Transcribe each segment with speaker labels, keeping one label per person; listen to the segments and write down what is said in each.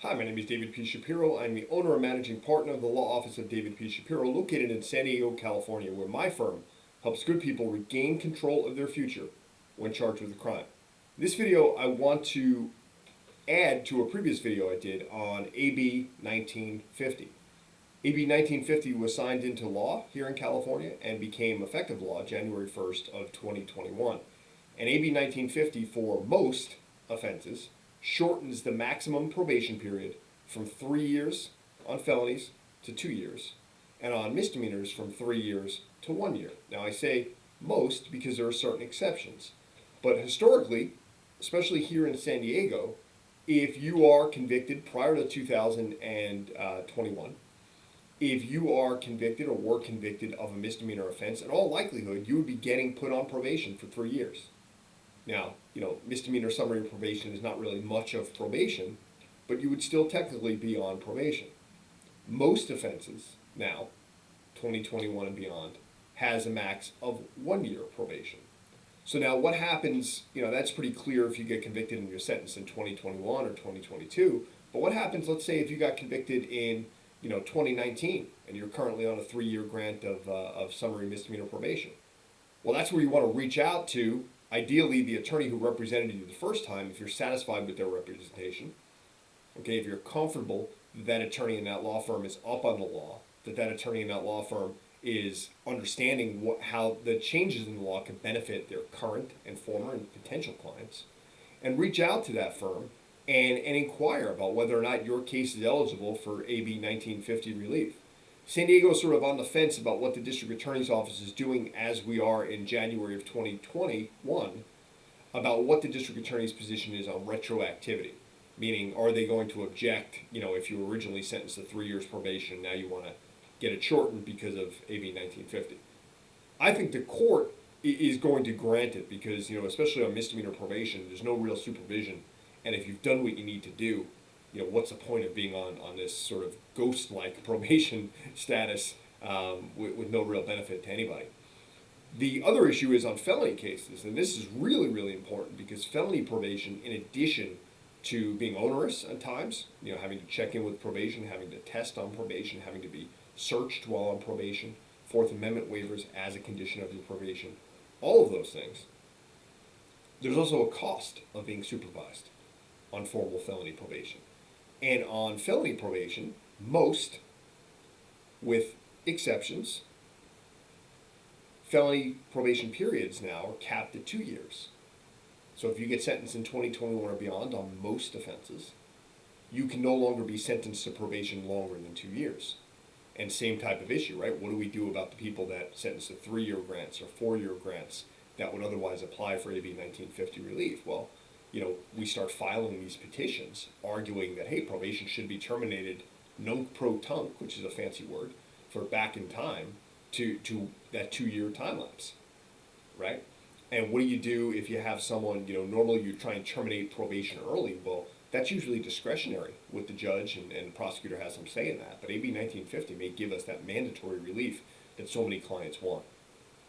Speaker 1: Hi, my name is David P. Shapiro. I'm the owner and managing partner of the law office of David P. Shapiro, located in San Diego, California, where my firm helps good people regain control of their future when charged with a crime. In this video, I want to add to a previous video I did on AB 1950. AB 1950 was signed into law here in California and became effective law January 1st of 2021. And AB 1950, for most offenses, shortens the maximum probation period from 3 years on felonies to 2 years, and on misdemeanors from 3 years to 1 year. Now I say most because there are certain exceptions, but historically, especially here in San Diego, if you are convicted prior to 2021, if you are convicted or were convicted of a misdemeanor offense, in all likelihood, you would be getting put on probation for 3 years. Now, misdemeanor summary probation is not really much of probation, but you would still technically be on probation. Most offenses now, 2021 and beyond, has a max of 1 year probation. So now what happens, that's pretty clear if you get convicted and you're sentenced in 2021 or 2022, but what happens, let's say, if you got convicted in 2019 and you're currently on a 3-year grant of summary misdemeanor probation? Well, that's where you want to reach out to, ideally, the attorney who represented you the first time, if you're satisfied with their representation. Okay, if you're comfortable that attorney in that law firm is up on the law, that attorney in that law firm is understanding how the changes in the law can benefit their current and former and potential clients, and reach out to that firm and inquire about whether or not your case is eligible for AB 1950 relief. San Diego is sort of on the fence about what the district attorney's office is doing as we are in January of 2021 about what the district attorney's position is on retroactivity. Meaning, are they going to object, if you were originally sentenced to 3 years probation, now you want to get it shortened because of AB 1950. I think the court is going to grant it because, especially on misdemeanor probation, there's no real supervision. And if you've done what you need to do, what's the point of being on this sort of ghost-like probation status with no real benefit to anybody? The other issue is on felony cases, and this is really, really important because felony probation, in addition to being onerous at times, having to check in with probation, having to test on probation, having to be searched while on probation, Fourth Amendment waivers as a condition of your probation, all of those things, there's also a cost of being supervised on formal felony probation. And on felony probation, most, with exceptions, felony probation periods now are capped at 2 years. So if you get sentenced in 2021 or beyond on most offenses, you can no longer be sentenced to probation longer than 2 years. And same type of issue, right? What do we do about the people that sentenced to 3-year grants or 4-year grants that would otherwise apply for AB 1950 relief? Well, we start filing these petitions arguing that, hey, probation should be terminated nunc pro tunc, which is a fancy word, for back in time to that 2-year time lapse, right? And what do you do if you have someone, normally you try and terminate probation early? Well, that's usually discretionary with the judge, and the prosecutor has some say in that. But AB 1950 may give us that mandatory relief that so many clients want.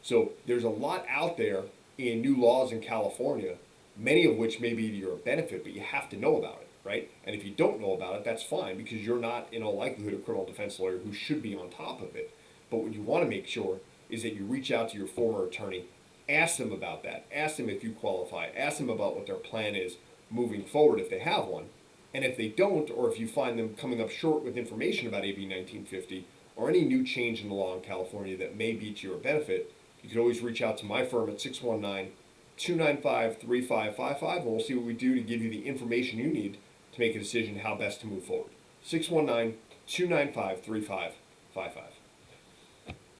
Speaker 1: So there's a lot out there in new laws in California, many of which may be to your benefit, but you have to know about it, right? And if you don't know about it, that's fine, because you're not, in all likelihood, a criminal defense lawyer who should be on top of it. But what you want to make sure is that you reach out to your former attorney, ask them about that, ask them if you qualify, ask them about what their plan is moving forward if they have one. And if they don't, or if you find them coming up short with information about AB 1950 or any new change in the law in California that may be to your benefit, you can always reach out to my firm at 619-295-3555, and we'll see what we do to give you the information you need to make a decision how best to move forward. 619-295-3555.